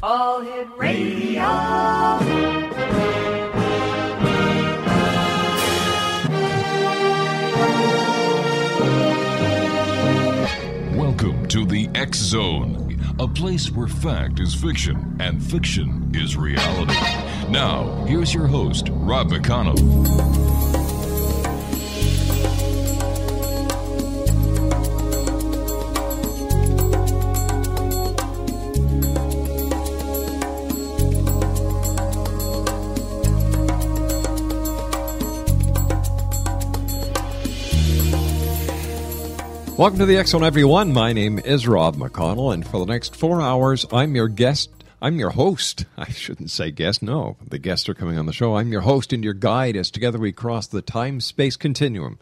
All Hit Radio. Welcome to the X Zone, a place where fact is fiction and fiction is reality. Now, here's your host, Rob McConnell. Welcome to the X Zone, everyone. My name is Rob McConnell, and for the next 4 hours, I'm your host. I shouldn't say guest, no. The guests are coming on the show. I'm your host and your guide as together we cross the time-space continuum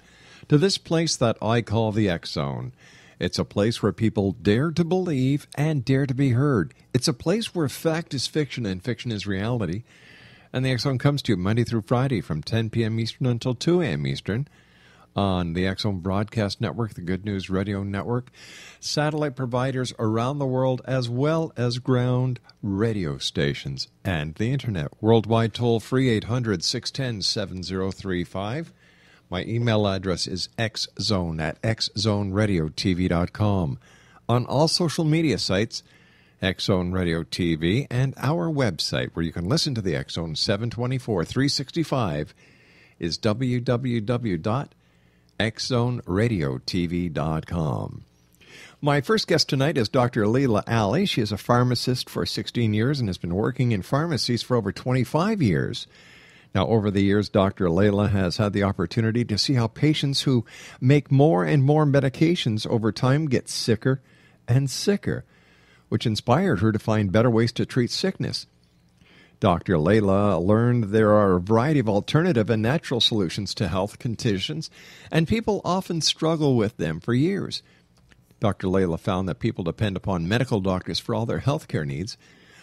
to this place that I call the X Zone. It's a place where people dare to believe and dare to be heard. It's a place where fact is fiction and fiction is reality. And the X Zone comes to you Monday through Friday from 10 p.m. Eastern until 2 a.m. Eastern. On the X Zone Broadcast Network, the Good News Radio Network, satellite providers around the world, as well as ground radio stations, and the Internet. Worldwide toll-free, 800-610-7035. My email address is xzone@xzoneradiotv.com. On all social media sites, X Zone Radio TV, and our website, where you can listen to the X Zone 724, 365, is www.xzoneradiotv.com. My first guest tonight is Dr. Leyla Ali. She is a pharmacist for 16 years and has been working in pharmacies for over 25 years. Now, over the years, Dr. Leyla has had the opportunity to see how patients who make more and more medications over time get sicker and sicker, which inspired her to find better ways to treat sickness. Dr. Leyla learned there are a variety of alternative and natural solutions to health conditions, and people often struggle with them for years. Dr. Leyla found that people depend upon medical doctors for all their health care needs,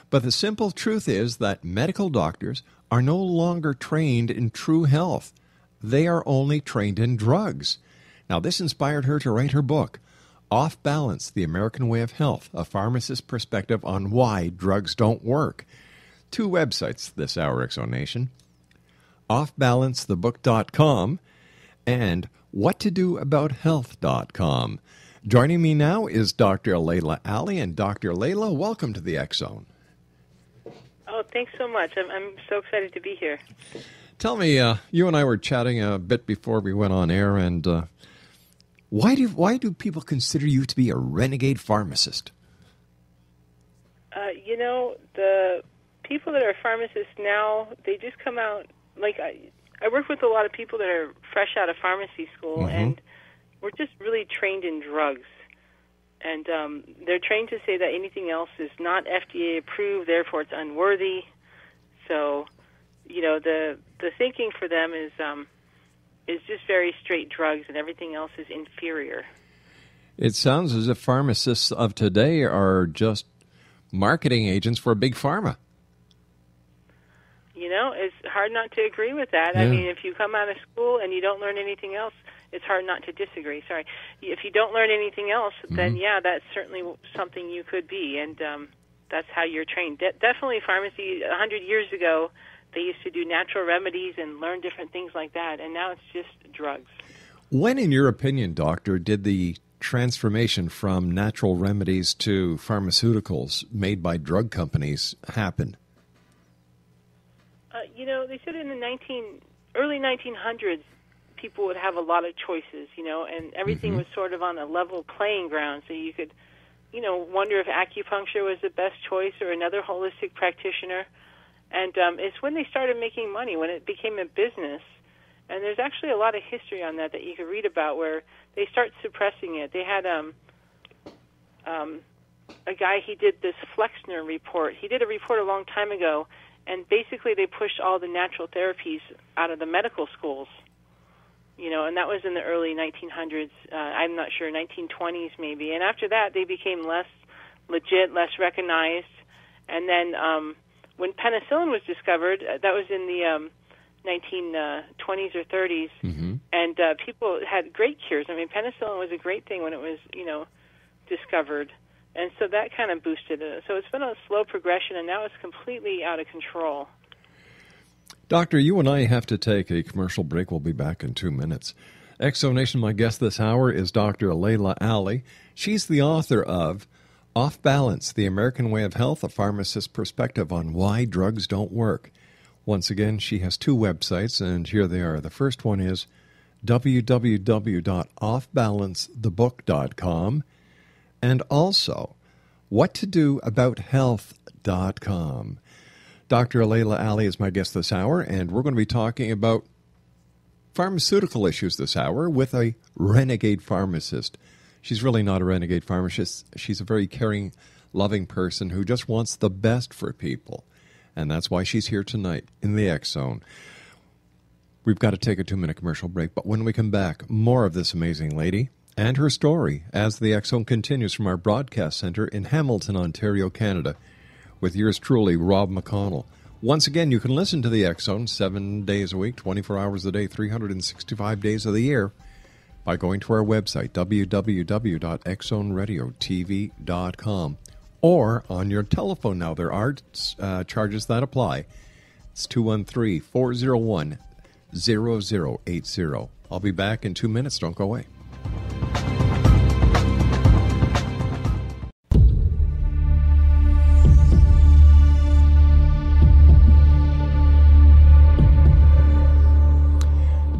but the simple truth is that medical doctors are no longer trained in true health. They are only trained in drugs. Now, this inspired her to write her book, Off Balance, The American Way of Health, a pharmacist's perspective on why drugs don't work. Two websites this hour, X Zone Nation, offbalancethebook.com and whattodoabout.health.com. Joining me now is Dr. Leyla Ali, and Dr. Leyla, welcome to the X Zone. Oh, thanks so much. I'm so excited to be here. Tell me, you and I were chatting a bit before we went on air, and why do people consider you to be a renegade pharmacist? The people that are pharmacists now, they just come out, like I work with a lot of people that are fresh out of pharmacy school, and we're just really trained in drugs. And they're trained to say that anything else is not FDA approved, therefore it's unworthy. So, the thinking for them is just very straight drugs, and everything else is inferior. It sounds as if pharmacists of today are just marketing agents for big pharma. It's hard not to agree with that. Yeah. I mean, if you come out of school and you don't learn anything else, it's hard not to disagree. Sorry. If you don't learn anything else, then, yeah, that's certainly something you could be, and that's how you're trained. Definitely pharmacy, 100 years ago, they used to do natural remedies and learn different things like that, and now it's just drugs. When, in your opinion, doctor, did the transformation from natural remedies to pharmaceuticals made by drug companies happen? They said in the early 1900s, people would have a lot of choices, and everything was sort of on a level playing ground. So you could, wonder if acupuncture was the best choice or another holistic practitioner. And it's when they started making money, when it became a business. And there's actually a lot of history on that you could read about where they start suppressing it. They had a guy, he did this Flexner report. He did a report a long time ago, and basically they pushed all the natural therapies out of the medical schools. And that was in the early 1900s, I'm not sure, 1920s maybe. And after that, they became less legit, less recognized. And then when penicillin was discovered, that was in the 1920s or 30s, and people had great cures. I mean, penicillin was a great thing when it was, discovered. And so that kind of boosted it. So it's been a slow progression, and now it's completely out of control. Doctor, you and I have to take a commercial break. We'll be back in 2 minutes. Exonation, my guest this hour is Dr. Leyla Ali. She's the author of Off Balance, The American Way of Health, a Pharmacist's Perspective on Why Drugs Don't Work. Once again, she has 2 websites, and here they are. The first one is www.offbalancethebook.com, and also whattodoabout.health.com. Dr. Leyla Ali is my guest this hour, and we're going to be talking about pharmaceutical issues this hour with a renegade pharmacist. She's really not a renegade pharmacist. She's a very caring, loving person who just wants the best for people. And that's why she's here tonight in the X Zone. We've got to take a 2-minute commercial break, but when we come back, more of this amazing lady and her story as the X Zone continues from our broadcast center in Hamilton, Ontario, Canada, with yours truly, Rob McConnell. Once again, you can listen to the X Zone 7 days a week, 24 hours a day, 365 days of the year by going to our website, www.xzoneradiotv.com, or on your telephone now. There are charges that apply. It's 213-401-0080. I'll be back in 2 minutes. Don't go away.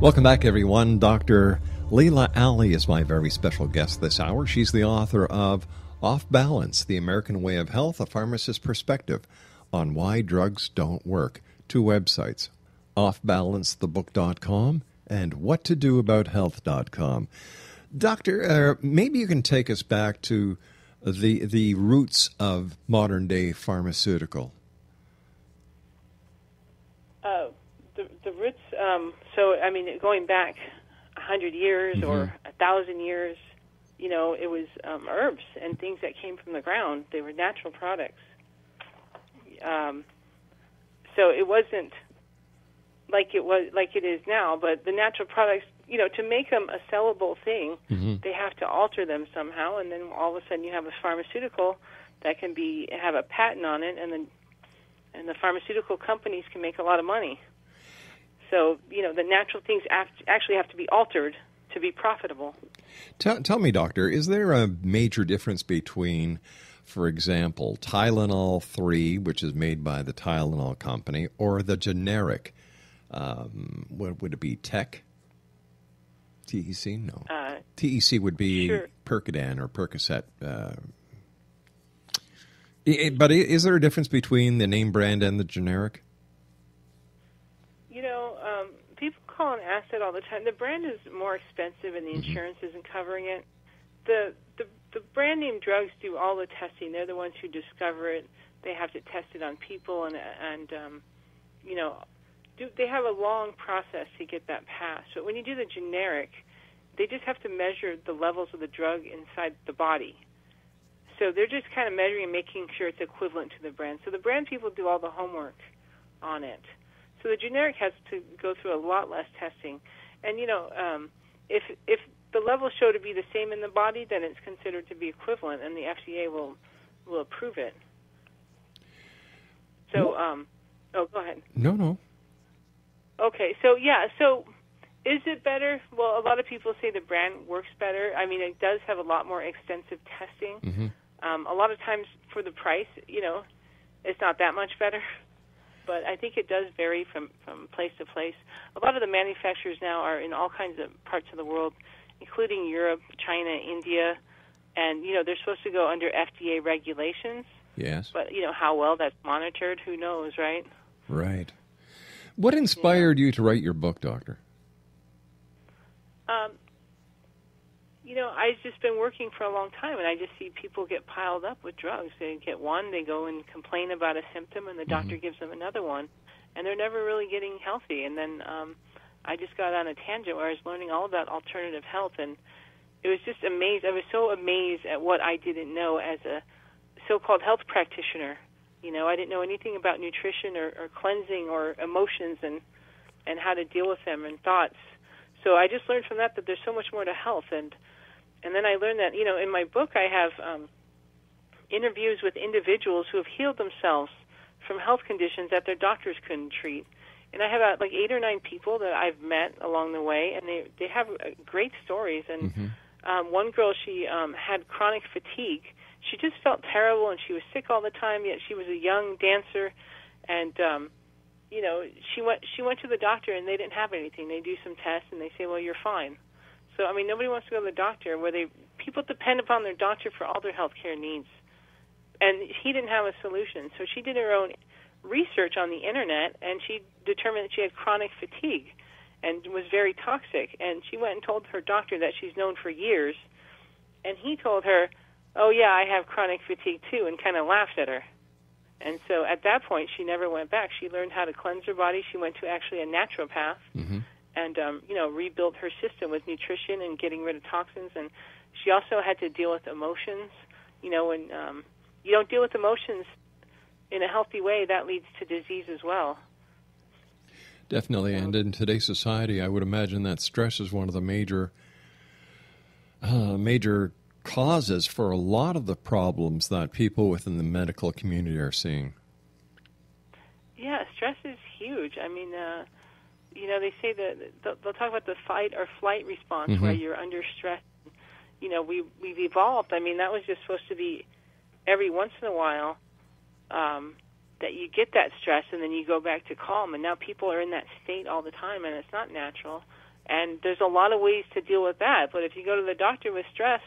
Welcome back, everyone. Dr. Leyla Ali is my very special guest this hour. She's the author of Off Balance, The American Way of Health, a Pharmacist's Perspective on Why Drugs Don't Work. 2 websites, offbalancethebook.com and whattodoabout.health.com. Doctor, maybe you can take us back to the roots of modern-day pharmaceutical. The roots, going back 100 years or 1,000 years, it was herbs and things that came from the ground. They were natural products. So it wasn't like it is now, but the natural products, to make them a sellable thing, they have to alter them somehow, and then all of a sudden you have a pharmaceutical that can have a patent on it, and the pharmaceutical companies can make a lot of money. So, the natural things actually have to be altered to be profitable. Tell me, doctor, is there a major difference between, for example, Tylenol 3, which is made by the Tylenol company, or the generic, what would it be, TEC? TEC? No. TEC would be Percodan or Percocet. But is there a difference between the name brand and the generic? People call an acid all the time. The brand is more expensive, and the insurance isn't covering it. The brand name drugs do all the testing. They're the ones who discover it. They have to test it on people, and they have a long process to get that passed. But when you do the generic, they just have to measure the levels of the drug inside the body. So they're just kind of measuring and making sure it's equivalent to the brand. So the brand people do all the homework on it. So the generic has to go through a lot less testing. And, if the levels show to be the same in the body, then it's considered to be equivalent, and the FDA will approve it. So, go ahead. No. Okay, so is it better? Well, a lot of people say the brand works better. I mean, it does have a lot more extensive testing. A lot of times for the price, it's not that much better. But I think it does vary from place to place. A lot of the manufacturers now are in all kinds of parts of the world, including Europe, China, India, and, they're supposed to go under FDA regulations. Yes. But, how well that's monitored, who knows, right? Right. What inspired you to write your book, Doctor? I've just been working for a long time, and I just see people get piled up with drugs. They get one, they go and complain about a symptom, and the doctor gives them another one, and they're never really getting healthy. And then I just got on a tangent where I was learning all about alternative health, and it was just amazed. I was so amazed at what I didn't know as a so-called health practitioner. I didn't know anything about nutrition or cleansing or emotions and how to deal with them and thoughts. So I just learned from that there's so much more to health. And then I learned that, in my book I have interviews with individuals who have healed themselves from health conditions that their doctors couldn't treat. And I have like 8 or 9 people that I've met along the way, and they have great stories. And one girl, she had chronic fatigue. She just felt terrible, and she was sick all the time, yet she was a young dancer. And, she went to the doctor, and they didn't have anything. They do some tests, and they say, well, you're fine. So, I mean, nobody wants to go to the doctor people depend upon their doctor for all their health care needs. And he didn't have a solution. So she did her own research on the Internet, and she determined that she had chronic fatigue and was very toxic. And she went and told her doctor that she's known for years. And he told her, oh, yeah, I have chronic fatigue too, and kind of laughed at her. And so at that point, she never went back. She learned how to cleanse her body. She went to actually a naturopath and, rebuilt her system with nutrition and getting rid of toxins. And she also had to deal with emotions. When you don't deal with emotions in a healthy way, that leads to disease as well. Definitely. And in today's society, I would imagine that stress is one of the major causes for a lot of the problems that people within the medical community are seeing. Yeah, stress is huge. I mean, they say that they'll talk about the fight or flight response where you're under stress. We've evolved. I mean, that was just supposed to be every once in a while that you get that stress and then you go back to calm. And now people are in that state all the time, and it's not natural. And there's a lot of ways to deal with that. But if you go to the doctor with stress,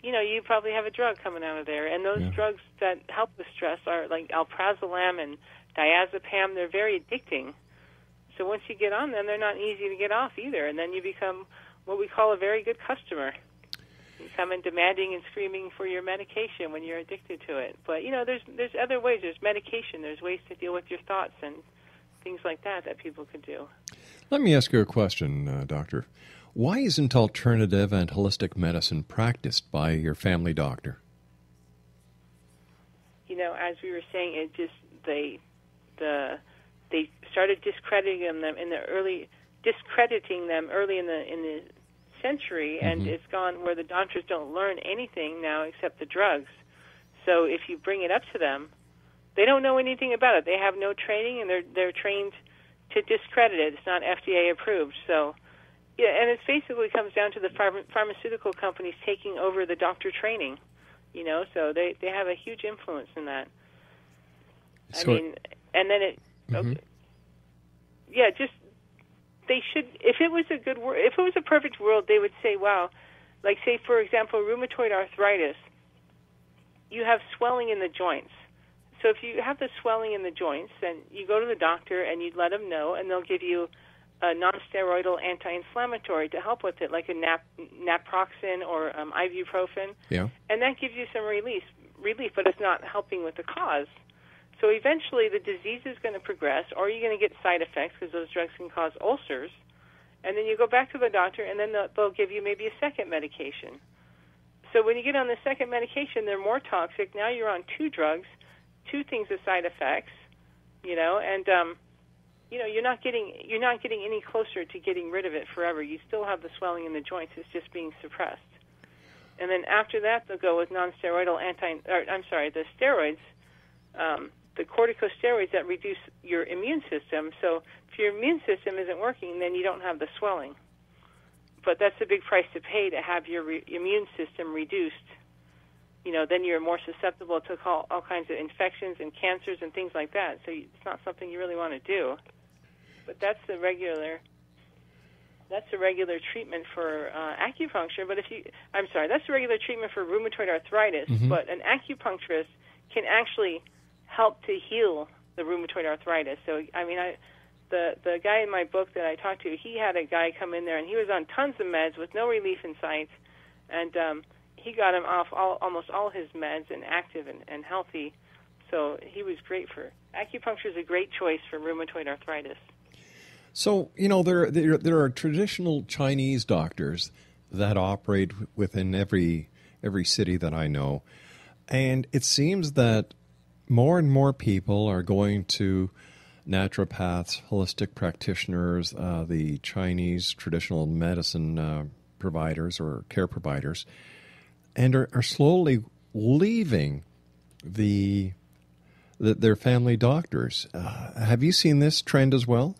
you probably have a drug coming out of there. And those drugs that help with stress are like alprazolam and diazepam. They're very addicting. So once you get on them, they're not easy to get off either. And then you become what we call a very good customer. You come in demanding and screaming for your medication when you're addicted to it. But, there's other ways. There's medication. There's ways to deal with your thoughts and things like that people could do. Let me ask you a question, Doctor. Why isn't alternative and holistic medicine practiced by your family doctor? As we were saying, they started discrediting them early in the century, and it's gone where the doctors don't learn anything now except the drugs. So if you bring it up to them, they don't know anything about it. They have no training, and they're trained to discredit it. It's not FDA approved. So, and it basically comes down to the pharmaceutical companies taking over the doctor training. So they have a huge influence in that. So and then it. Okay, they should. If it was a perfect world, they would say, "Wow," like say for example, rheumatoid arthritis. You have swelling in the joints. So if you have the swelling in the joints, then you go to the doctor and you let them know, and they'll give you a non-steroidal anti-inflammatory to help with it, like a naproxen or ibuprofen. Yeah. And that gives you some relief, but it's not helping with the cause. So eventually the disease is going to progress, or you're going to get side effects because those drugs can cause ulcers. And then you go back to the doctor, and then they'll give you maybe a second medication. So when you get on the second medication, they're more toxic. Now you're on 2 drugs, 2 things with side effects, and you're not getting any closer to getting rid of it forever. You still have the swelling in the joints; it's just being suppressed. And then after that, they'll go with non-steroidal the steroids, the corticosteroids that reduce your immune system. So if your immune system isn't working, then you don't have the swelling. But that's a big price to pay to have your immune system reduced. Then you're more susceptible to all kinds of infections and cancers and things like that. So it's not something you really want to do. But that's the regular treatment for acupuncture. But that's the regular treatment for rheumatoid arthritis. But an acupuncturist can actually help to heal the rheumatoid arthritis. So the guy in my book that I talked to, he had a guy come in there, and he was on tons of meds with no relief in sight, and he got him off almost all his meds and active and healthy. So he was great for acupuncture. Is a great choice for rheumatoid arthritis. So there are traditional Chinese doctors that operate within every city that I know, and it seems that more and more people are going to naturopaths, holistic practitioners, the Chinese traditional medicine providers or care providers, and are slowly leaving their family doctors. Have you seen this trend as well?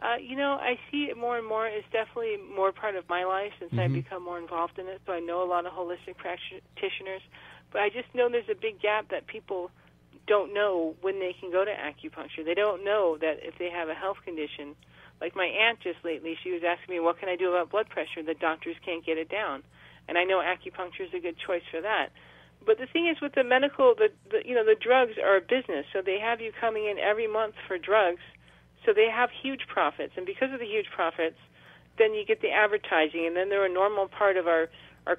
I see it more and more. It's definitely more part of my life since I've become more involved in it. So I know a lot of holistic practitioners. But I just know there's a big gap that people don't know when they can go to acupuncture. They don't know that if they have a health condition. Like my aunt just lately, she was asking me, what can I do about blood pressure? The doctors can't get it down. And I know acupuncture is a good choice for that. But the thing is with the medical, the drugs are a business. So they have you coming in every month for drugs. So they have huge profits. And because of the huge profits, then you get the advertising. And then they're a normal part of our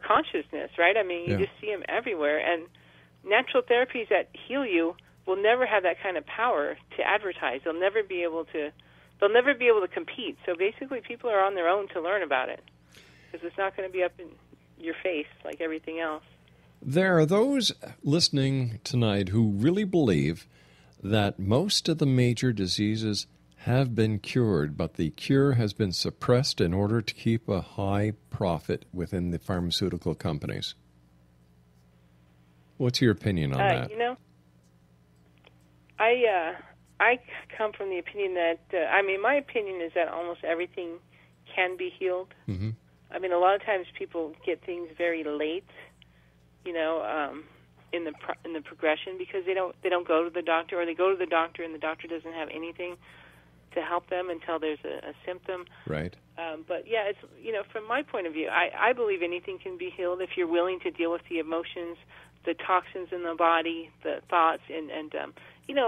consciousness, right? I mean, you just see them everywhere. And natural therapies that heal you will never have that kind of power to advertise. They'll never be able to compete. So basically people are on their own to learn about it because it's not going to be up in your face like everything else. There are those listening tonight who really believe that most of the major diseases have been cured, but the cure has been suppressed in order to keep a high profit within the pharmaceutical companies. What's your opinion on that? I come from the opinion that, my opinion is that almost everything can be healed. Mm-hmm. I mean, a lot of times people get things very late, in the progression because they don't go to the doctor, or they go to the doctor and the doctor doesn't have anything to help them until there's a symptom. Right. But yeah, it's from my point of view, I believe anything can be healed if you're willing to deal with the emotions, the toxins in the body, the thoughts, and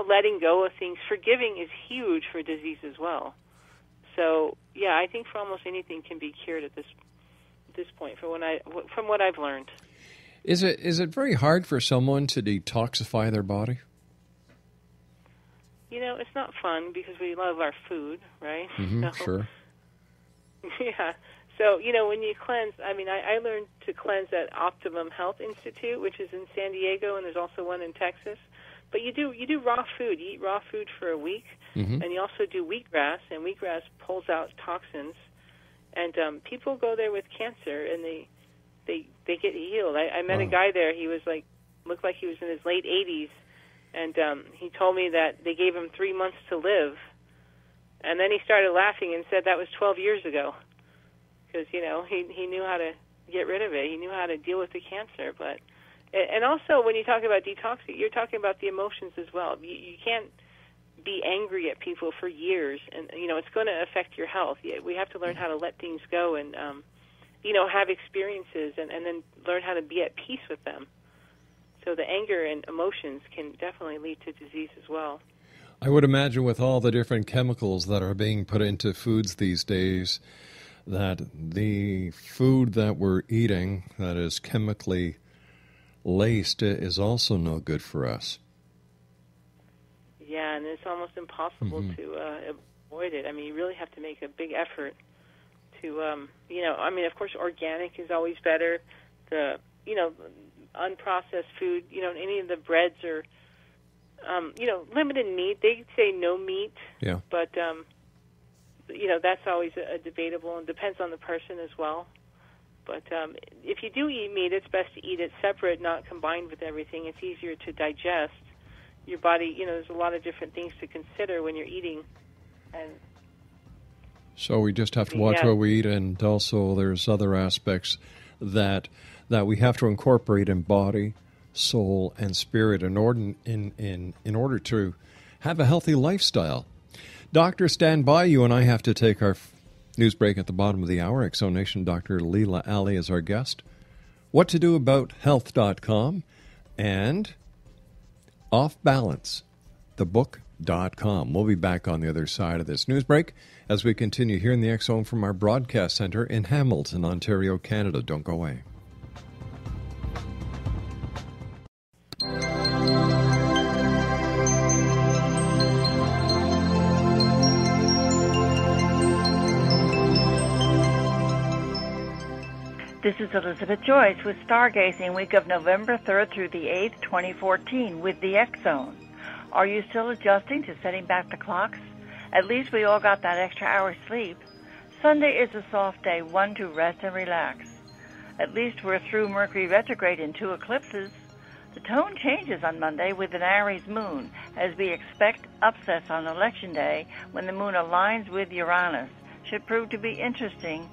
letting go of things. Forgiving is huge for disease as well. So yeah, I think for almost anything can be cured at this point from what I've learned. Is it very hard for someone to detoxify their body? It's not fun because we love our food, right? Mm-hmm, so, sure. Yeah. So, when you cleanse, I learned to cleanse at Optimum Health Institute, which is in San Diego, and there's also one in Texas. But you do raw food. You eat raw food for a week, and you also do wheatgrass, and wheatgrass pulls out toxins. And people go there with cancer, and they get healed. I met a guy there. He was looked like he was in his late 80s, and he told me that they gave him 3 months to live. And then he started laughing and said that was 12 years ago. Because, he knew how to get rid of it. He knew how to deal with the cancer. And also, when you talk about detoxing, you're talking about the emotions as well. You can't be angry at people for years, and, it's going to affect your health. We have to learn how to let things go and, have experiences and then learn how to be at peace with them. So the anger and emotions can definitely lead to disease as well. I would imagine with all the different chemicals that are being put into foods these days, that the food that we're eating that is chemically laced is also no good for us. Yeah, and it's almost impossible to avoid it. I mean, you really have to make a big effort to, of course, organic is always better. The, unprocessed food, any of the breads or, limited meat. They say no meat, but, that's always a debatable and depends on the person as well. But if you do eat meat, it's best to eat it separate, not combined with everything. It's easier to digest. Your body, there's a lot of different things to consider when you're eating. And so we just have to watch what we eat, and also there's other aspects that we have to incorporate in body, soul, and spirit in order to have a healthy lifestyle. Doctor, stand by. You and I have to take our news break at the bottom of the hour. Exonation Dr. Leyla Ali is our guest. What to do about health.com and Off Balance, the book.com. We'll be back on the other side of this news break as we continue here in the X-Zone from our broadcast center in Hamilton, Ontario, Canada. Don't go away. This is Elizabeth Joyce with Stargazing week of November 3rd through the 8th, 2014 with the X-Zone. Are you still adjusting to setting back the clocks? At least we all got that extra hour sleep. Sunday is a soft day, one to rest and relax. At least we're through Mercury retrograde in 2 eclipses. The tone changes on Monday with an Aries moon, as we expect upsets on Election Day when the moon aligns with Uranus. Should prove to be interesting.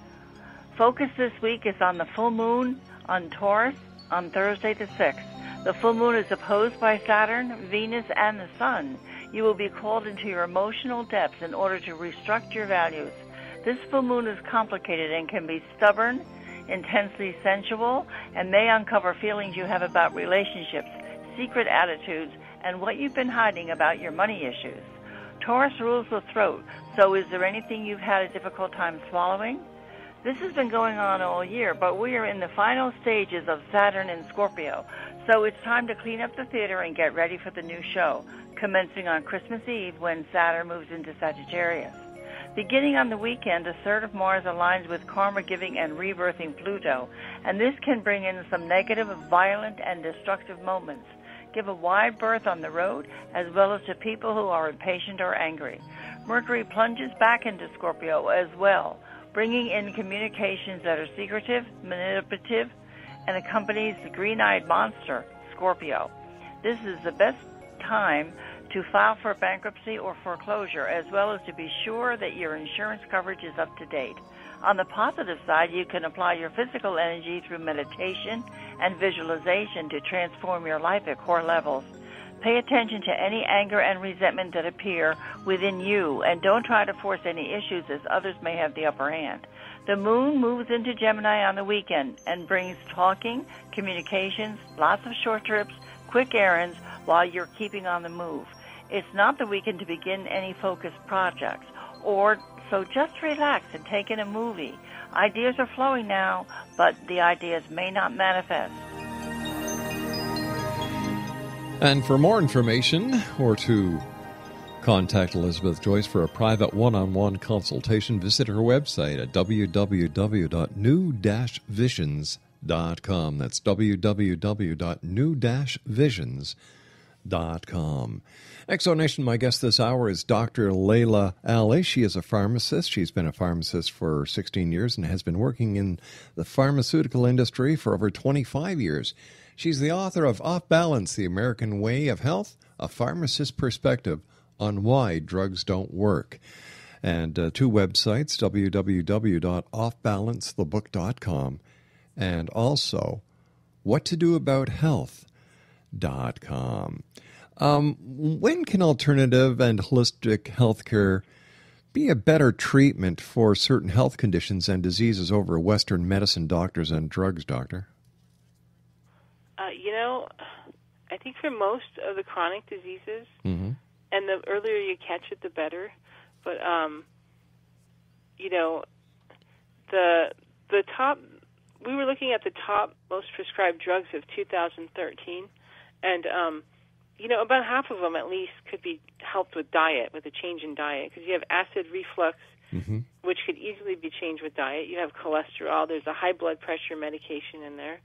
Focus this week is on the full moon on Taurus on Thursday the 6th. The full moon is opposed by Saturn, Venus, and the Sun. You will be called into your emotional depths in order to restructure your values. This full moon is complicated and can be stubborn, intensely sensual, and may uncover feelings you have about relationships, secret attitudes, and what you've been hiding about your money issues. Taurus rules the throat, so is there anything you've had a difficult time swallowing? This has been going on all year, but we are in the final stages of Saturn in Scorpio, so it's time to clean up the theater and get ready for the new show, commencing on Christmas Eve when Saturn moves into Sagittarius. Beginning on the weekend, assertive Mars aligns with karma-giving and rebirthing Pluto, and this can bring in some negative, violent, and destructive moments. Give a wide berth on the road, as well as to people who are impatient or angry. Mercury plunges back into Scorpio as well, bringing in communications that are secretive, manipulative, and accompanies the green-eyed monster, Scorpio. This is the best time to file for bankruptcy or foreclosure, as well as to be sure that your insurance coverage is up to date. On the positive side, you can apply your physical energy through meditation and visualization to transform your life at core levels. Pay attention to any anger and resentment that appear within you, and don't try to force any issues as others may have the upper hand. The moon moves into Gemini on the weekend and brings talking, communications, lots of short trips, quick errands while you're keeping on the move. It's not the weekend to begin any focused projects, so just relax and take in a movie. Ideas are flowing now, but the ideas may not manifest. And for more information or to contact Elizabeth Joyce for a private one-on-one consultation, visit her website at www.new-visions.com. That's www.new-visions.com. Exonation, my guest this hour is Dr. Leyla Ali. She is a pharmacist. She's been a pharmacist for 16 years and has been working in the pharmaceutical industry for over 25 years. She's the author of Off Balance, The American Way of Health, A Pharmacist's Perspective on Why Drugs Don't Work. And two websites, www.offbalancethebook.com and also whattodoabout.health.com. When can alternative and holistic healthcare be a better treatment for certain health conditions and diseases over Western medicine, doctors, and drugs, Doctor? I think for most of the chronic diseases, and the earlier you catch it, the better. But, the top, we were looking at the top most prescribed drugs of 2013, and, about half of them at least could be helped with diet, with a change in diet, because you have acid reflux, which could easily be changed with diet. You have cholesterol. There's a high blood pressure medication in there.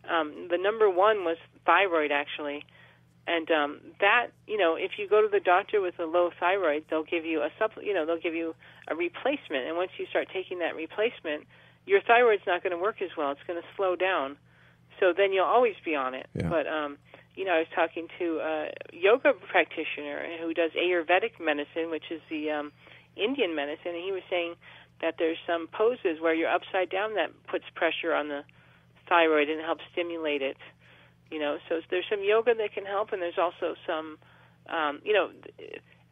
The number one was thyroid, actually. And that, if you go to the doctor with a low thyroid, they'll give you they'll give you a replacement. And once you start taking that replacement, your thyroid's not going to work as well. It's going to slow down. So then you'll always be on it. Yeah. But, I was talking to a yoga practitioner who does Ayurvedic medicine, which is the Indian medicine, and he was saying that there's some poses where you're upside down that puts pressure on the thyroid and helps stimulate it. So there's some yoga that can help, and there's also some,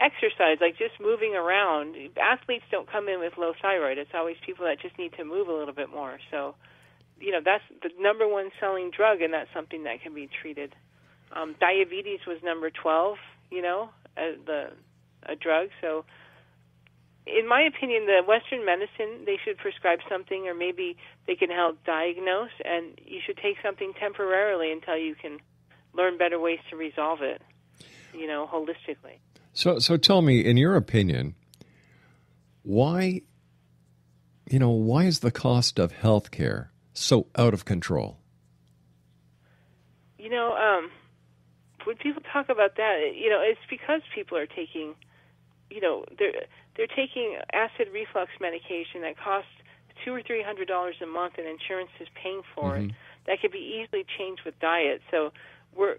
exercise, like just moving around. Athletes don't come in with low thyroid. It's always people that just need to move a little bit more. So, that's the number one selling drug, and that's something that can be treated. Diabetes was number 12, a drug. So, in my opinion, the Western medicine, they should prescribe something, or maybe they can help diagnose, and you should take something temporarily until you can learn better ways to resolve it, holistically. So tell me, in your opinion, why is the cost of health care so out of control? When people talk about that, it's because people are taking, they're taking acid reflux medication that costs $200 or $300 a month, and insurance is paying for it. That could be easily changed with diet. So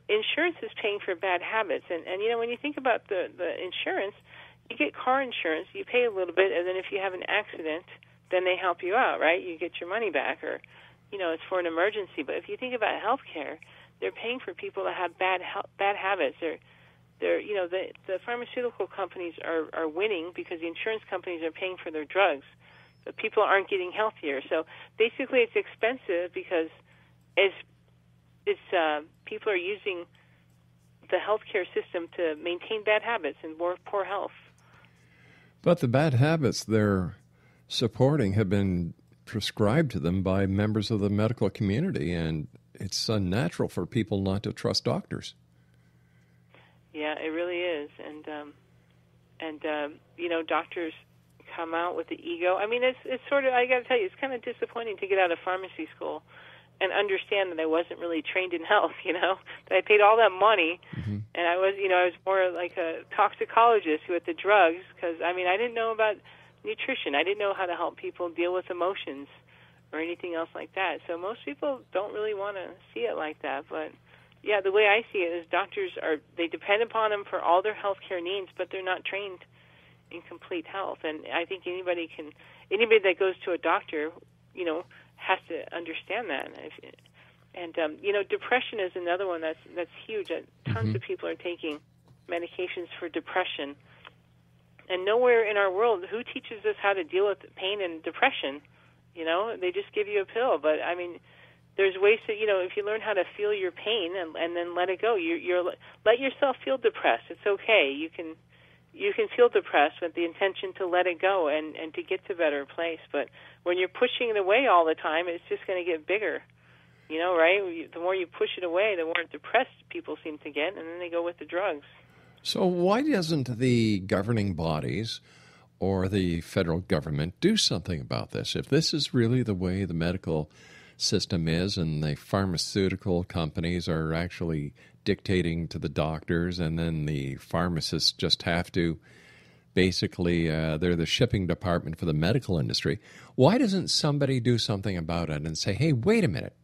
insurance is paying for bad habits. And when you think about the insurance, you get car insurance, you pay a little bit, and then if you have an accident, then they help you out, right? You get your money back, or, it's for an emergency. But if you think about health care, they're paying for people that have bad habits. The pharmaceutical companies are winning because the insurance companies are paying for their drugs, but people aren't getting healthier. So basically, it's expensive because people are using the healthcare system to maintain bad habits and more poor health. But the bad habits they're supporting have been prescribed to them by members of the medical community, and it's unnatural for people not to trust doctors. Yeah, it really is, and doctors come out with the ego. I mean, it's sort of, I got to tell you, it's kind of disappointing to get out of pharmacy school and understand that I wasn't really trained in health. That I paid all that money, and I was more like a toxicologist who had the drugs because I didn't know about nutrition. I didn't know how to help people deal with emotions or anything else like that. So most people don't really want to see it like that, but. Yeah, the way I see it is doctors they depend upon them for all their health care needs, but they're not trained in complete health. And I think anybody that goes to a doctor, has to understand that. And depression is another one that's huge. Tons of people are taking medications for depression. And nowhere in our world, who teaches us how to deal with pain and depression? They just give you a pill. But, there's ways to, if you learn how to feel your pain and then let it go, let yourself feel depressed. It's okay. You can feel depressed with the intention to let it go and to get to a better place. But when you're pushing it away all the time, it's just going to get bigger. Right? The more you push it away, the more depressed people seem to get, and then they go with the drugs. So why doesn't the governing bodies or the federal government do something about this? If this is really the way the medical system is, and the pharmaceutical companies are actually dictating to the doctors, and then the pharmacists just have to basically, they're the shipping department for the medical industry. Why doesn't somebody do something about it and say, hey, wait a minute.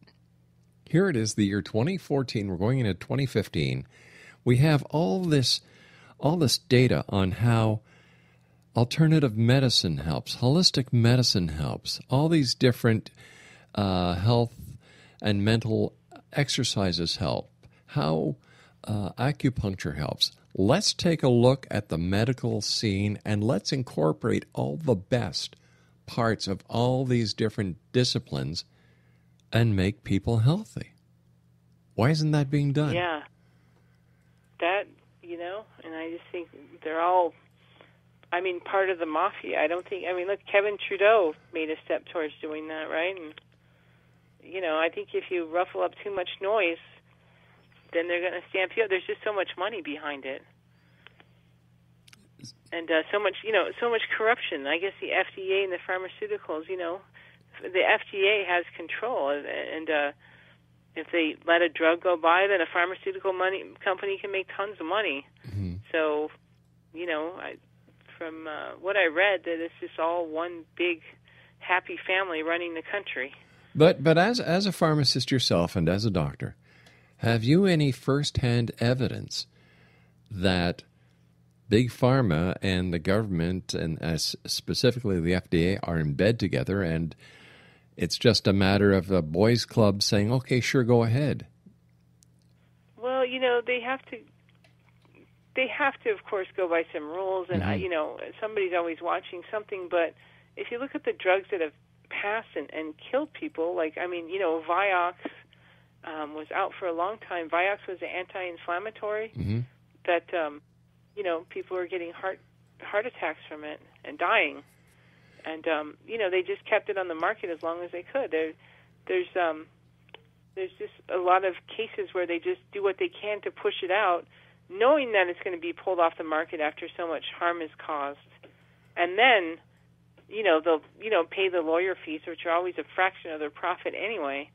Here it is, the year 2014. We're going into 2015. We have all this data on how alternative medicine helps, holistic medicine helps, all these different health and mental exercises help, how acupuncture helps. Let's take a look at the medical scene and let's incorporate all the best parts of all these different disciplines and make people healthy. Why isn't that being done? Yeah. That, and I just think they're all, part of the mafia. I don't think, look, Kevin Trudeau made a step towards doing that, right? And I think if you ruffle up too much noise, then they're going to stamp you up. There's just so much money behind it, and so much corruption. I guess the FDA and the pharmaceuticals, the FDA has control, and if they let a drug go by, then a pharmaceutical company can make tons of money. Mm-hmm. So, from what I read, that it's just all one big happy family running the country. But as a pharmacist yourself and as a doctor, have you any firsthand evidence that Big Pharma and the government, and specifically the FDA, are in bed together, and it's just a matter of a boys' club saying, okay, sure, go ahead? Well, they have to, of course, go by some rules, and somebody's always watching something. But if you look at the drugs that have passed and killed people, Vioxx was out for a long time. Vioxx was an anti-inflammatory that people were getting heart attacks from it and dying, and they just kept it on the market as long as they could. There's just a lot of cases where they just do what they can to push it out, knowing that it's going to be pulled off the market after so much harm is caused, and then they'll pay the lawyer fees, which are always a fraction of their profit anyway.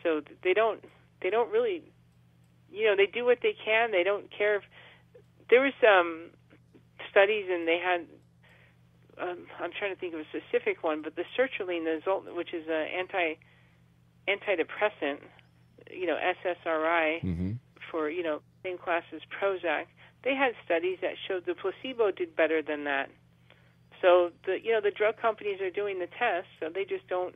So they don't really, they do what they can. They don't care if there was studies, and they had. I'm trying to think of a specific one, but the sertraline, which is an antidepressant, SSRI, same class as Prozac, they had studies that showed the placebo did better than that. So the drug companies are doing the tests, so they just don't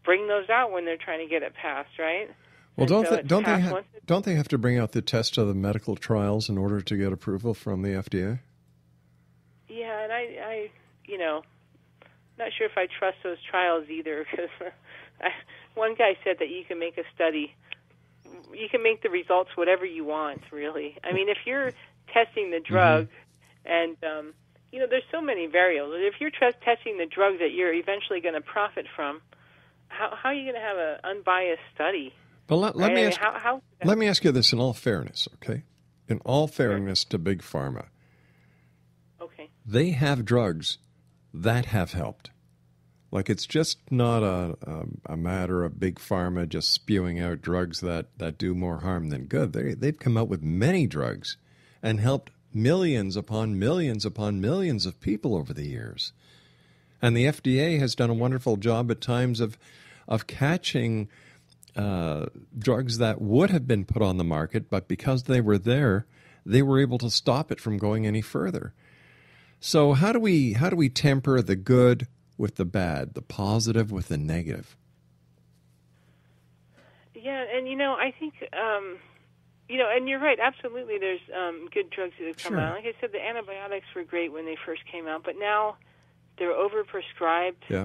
bring those out when they're trying to get it passed, right? Well, don't they have to bring out the test of the medical trials in order to get approval from the FDA? Yeah, and I not sure if I trust those trials either, because one guy said that you can make a study, you can make the results whatever you want, really. I mean, if you're testing the drug, and there's so many variables. If you're testing the drug that you're eventually going to profit from, how are you going to have an unbiased study? But let me ask you this in all fairness, okay? In all fairness to Big Pharma. Okay. They have drugs that have helped. Like, it's just not a matter of Big Pharma just spewing out drugs that do more harm than good. They've come out with many drugs and helped millions upon millions upon millions of people over the years. And the FDA has done a wonderful job at times of catching drugs that would have been put on the market, but because they were there, they were able to stop it from going any further. So how do we temper the good with the bad, the positive with the negative? Yeah, and I think and you're right. Absolutely, there's good drugs that have come out. Like I said, the antibiotics were great when they first came out, but now they're overprescribed. Yeah.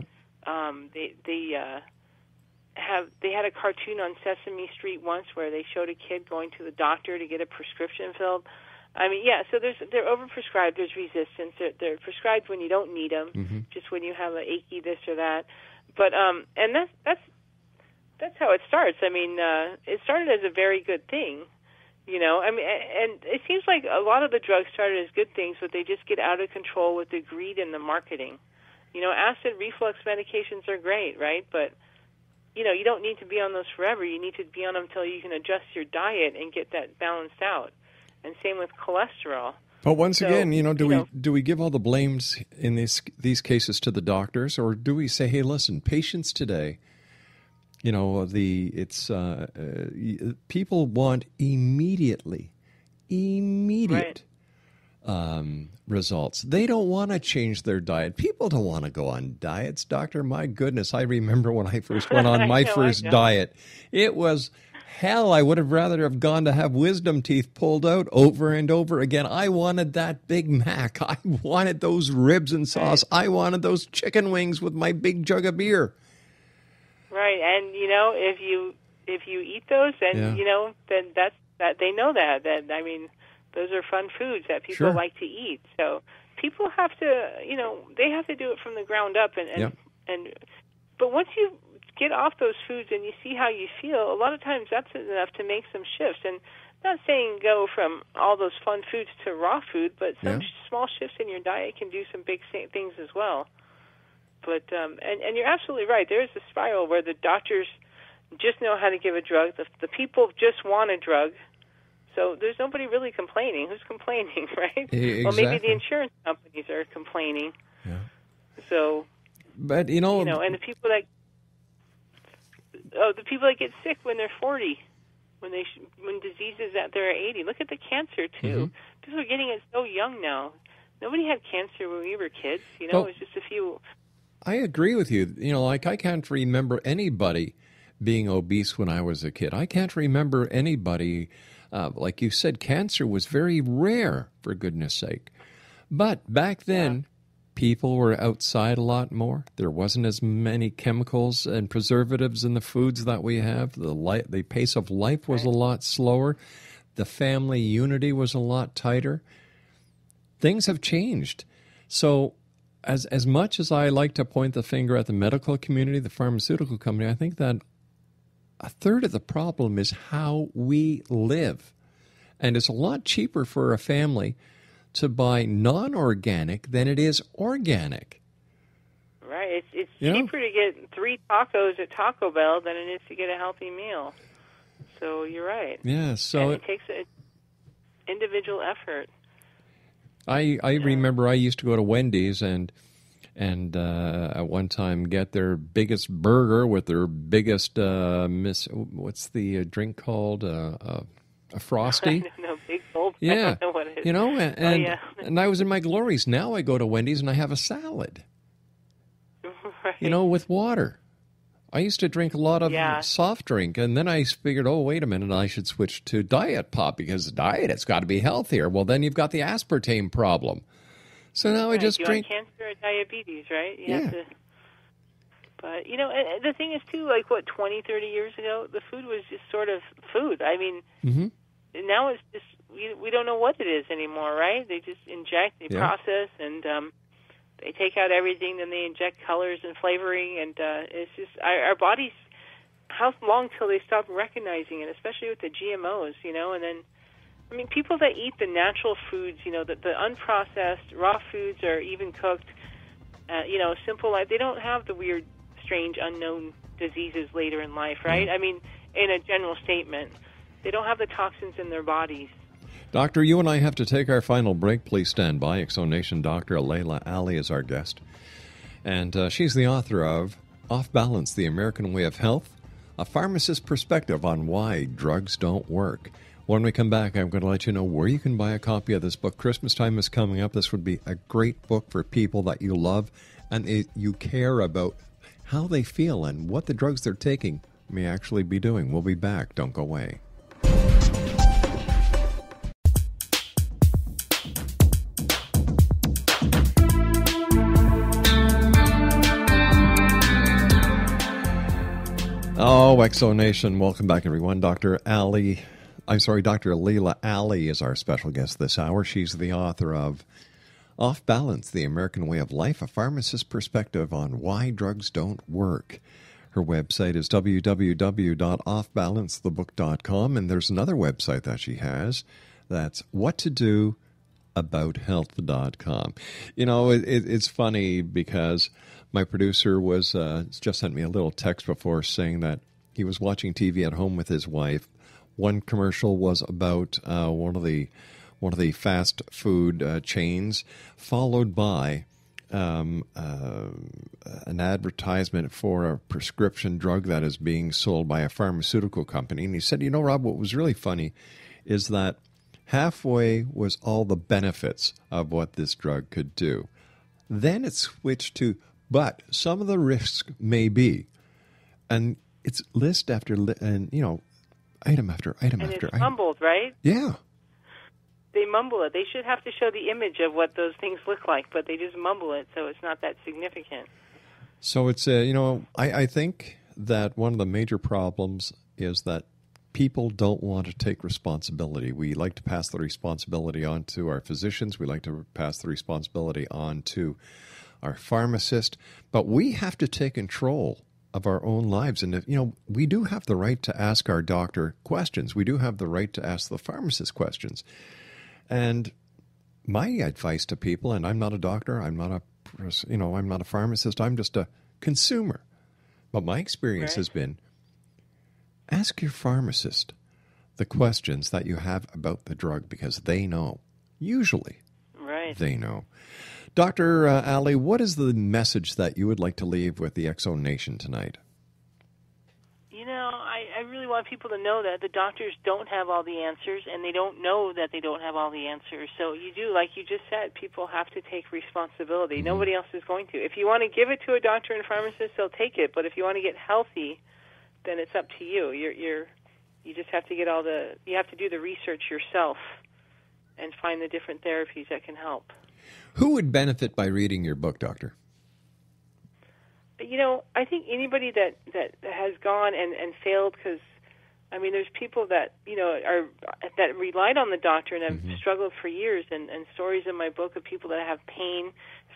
They had a cartoon on Sesame Street once where they showed a kid going to the doctor to get a prescription filled. I mean, yeah. So they're overprescribed. There's resistance. They're prescribed when you don't need them, just when you have an achy this or that. But and that's how it starts. I mean, it started as a very good thing. I mean, and it seems like a lot of the drugs started as good things, but they just get out of control with the greed and the marketing. Acid reflux medications are great, right? But you don't need to be on those forever. You need to be on them until you can adjust your diet and get that balanced out. And same with cholesterol. But once again, do we give all the blames in these cases to the doctors, or do we say, hey, listen, patients today, people want immediate results. They don't want to change their diet. People don't want to go on diets, doctor. My goodness, I remember when I first went on my first diet. It was hell. I would have rather have gone to have wisdom teeth pulled out over and over again. I wanted that Big Mac. I wanted those ribs and sauce. I wanted those chicken wings with my big jug of beer. Right, and if you eat those, then then that they know that I mean, those are fun foods that people like to eat. So people have to they have to do it from the ground up, but once you get off those foods and you see how you feel, a lot of times that's enough to make some shifts. And not saying go from all those fun foods to raw food, but some small shifts in your diet can do some big things as well. But and you're absolutely right. There is a spiral where the doctors just know how to give a drug. The people just want a drug. So there's nobody really complaining. Who's complaining, right? Exactly. Well, maybe the insurance companies are complaining. Yeah. So, but and the people that get sick when they're 40, when diseases that they're 80. Look at the cancer too. People are getting it so young now. Nobody had cancer when we were kids. It was just a few. I agree with you. Like, I can't remember anybody being obese when I was a kid. I can't remember anybody, like you said, cancer was very rare, for goodness sake. But back then, people were outside a lot more. There wasn't as many chemicals and preservatives in the foods that we have. The pace of life was a lot slower. The family unity was a lot tighter. Things have changed. So as much as I like to point the finger at the medical community, the pharmaceutical company, I think that a third of the problem is how we live. And it's a lot cheaper for a family to buy non-organic than it is organic. Right. It's cheaper to get 3 tacos at Taco Bell than it is to get a healthy meal. So you're right. Yeah. So it takes an individual effort. I remember I used to go to Wendy's and at one time get their biggest burger with their biggest what's the drink called? a Frosty. I don't know, big gulp. Yeah. I don't know what it is. You know, and, yeah. and I was in my glories. Now I go to Wendy's and I have a salad, Right. you know, with water. I used to drink a lot of soft drink, and then I figured, oh, wait a minute, I should switch to diet pop, because diet, it's got to be healthier. Well, then you've got the aspartame problem. So now I just drink. You want cancer or diabetes, right? You Yeah. have to, but, you know, the thing is, too, like, 20, 30 years ago, the food was just sort of food. I mean, now it's just, we don't know what it is anymore, right? They just inject, they process, and they take out everything, then they inject colors and flavoring, and it's just, our bodies, how long till they stop recognizing it, especially with the GMOs, you know, and then, I mean, people that eat the natural foods, you know, the unprocessed, raw foods, or even cooked, you know, simple life, they don't have the weird, strange, unknown diseases later in life, right? I mean, in a general statement, they don't have the toxins in their bodies. Doctor, you and I have to take our final break. Please stand by. Exonation Dr. Leyla Ali is our guest. And she's the author of Off Balance, The American Way of Health, a pharmacist's perspective on why drugs don't work. When we come back, I'm going to let you know where you can buy a copy of this book. Christmas time is coming up. This would be a great book for people that you love and you care about how they feel and what the drugs they're taking may actually be doing. We'll be back. Don't go away. Oh, Exonation, welcome back, everyone. Dr. Leyla Ali is our special guest this hour. She's the author of Off Balance, The American Way of Life, a pharmacist's perspective on why drugs don't work. Her website is www.offbalancethebook.com, and there's another website that she has. That's whattodoabouthealth.com. You know, it's funny because my producer was just sent me a little text before saying that he was watching TV at home with his wife. One commercial was about one of the fast food chains, followed by an advertisement for a prescription drug that is being sold by a pharmaceutical company. And he said, you know, Rob, what was really funny is that halfway was all the benefits of what this drug could do. Then it switched to, but some of the risks may be. And it's list after list, and, you know, item after item and after it's item. mumbled, right? Yeah. They mumble it. They should have to show the image of what those things look like, but they just mumble it, so it's not that significant. So it's, you know, I think that one of the major problems is that people don't want to take responsibility. We like to pass the responsibility on to our physicians. We like to pass the responsibility on to our pharmacist. But we have to take control of our own lives. And, you know, we do have the right to ask our doctor questions. We do have the right to ask the pharmacist questions. And my advice to people, and I'm not a doctor, I'm not a pharmacist, I'm just a consumer. But my experience has been, ask your pharmacist the questions that you have about the drug because they know. Usually, they know. Dr. Ali, what is the message that you would like to leave with the Exo Nation tonight? You know, I really want people to know that the doctors don't have all the answers, and they don't know that they don't have all the answers. So you do, like you just said, people have to take responsibility. Mm-hmm. Nobody else is going to. If you want to give it to a doctor and pharmacist, they'll take it. But if you want to get healthy, then it's up to you. You just have to get you have to do the research yourself and find the different therapies that can help. Who would benefit by reading your book, Doctor? You know, I think anybody that has gone and failed, because, I mean, there's people that, you know, that relied on the doctor and have struggled for years, and stories in my book of people that have pain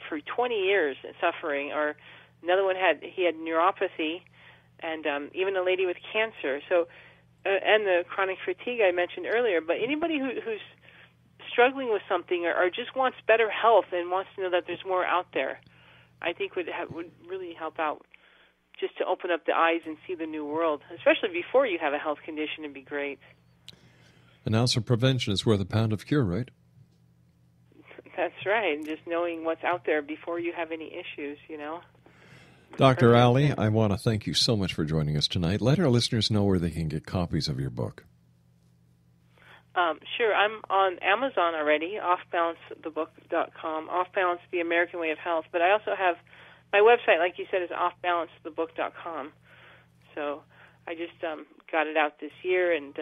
for 20 years suffering, or another one had neuropathy, and even a lady with cancer. So, and the chronic fatigue I mentioned earlier. But anybody who's struggling with something or just wants better health and wants to know that there's more out there, I think would really help out, just to open up the eyes and see the new world, especially before you have a health condition. It'd be great. An ounce of prevention is worth a pound of cure, right? That's right. And just knowing what's out there before you have any issues, you know. Dr. Ali, I want to thank you so much for joining us tonight. Let our listeners know where they can get copies of your book. Sure. I'm on Amazon already, offbalancethebook.com, Off Balance, The American Way of Health. But I also have my website, like you said, is offbalancethebook.com. So I just got it out this year, and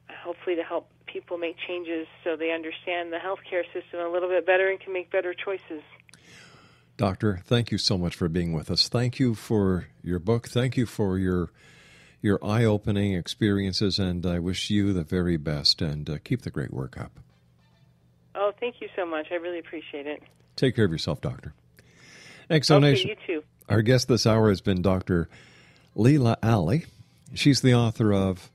hopefully to help people make changes so they understand the healthcare system a little bit better and can make better choices. Doctor, thank you so much for being with us. Thank you for your book. Thank you for your eye-opening experiences, and I wish you the very best, and keep the great work up. Oh, thank you so much. I really appreciate it. Take care of yourself, Doctor. Exonation. Okay, you too. Our guest this hour has been Dr. Leyla Ali. She's the author of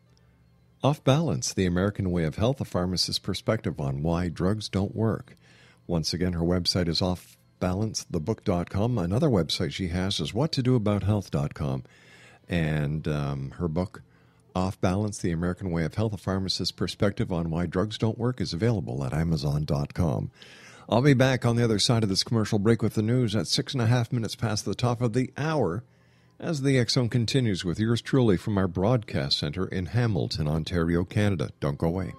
Off Balance, The American Way of Health, a pharmacist's perspective on why drugs don't work. Once again, her website is offbalancethebook.com. Another website she has is whattodoabouthealth.com. And her book, Off Balance, The American Way of Health, a pharmacist's perspective on why drugs don't work, is available at Amazon.com. I'll be back on the other side of this commercial break with the news at 6.5 minutes past the top of the hour as the X Zone continues with yours truly from our broadcast center in Hamilton, Ontario, Canada. Don't go away.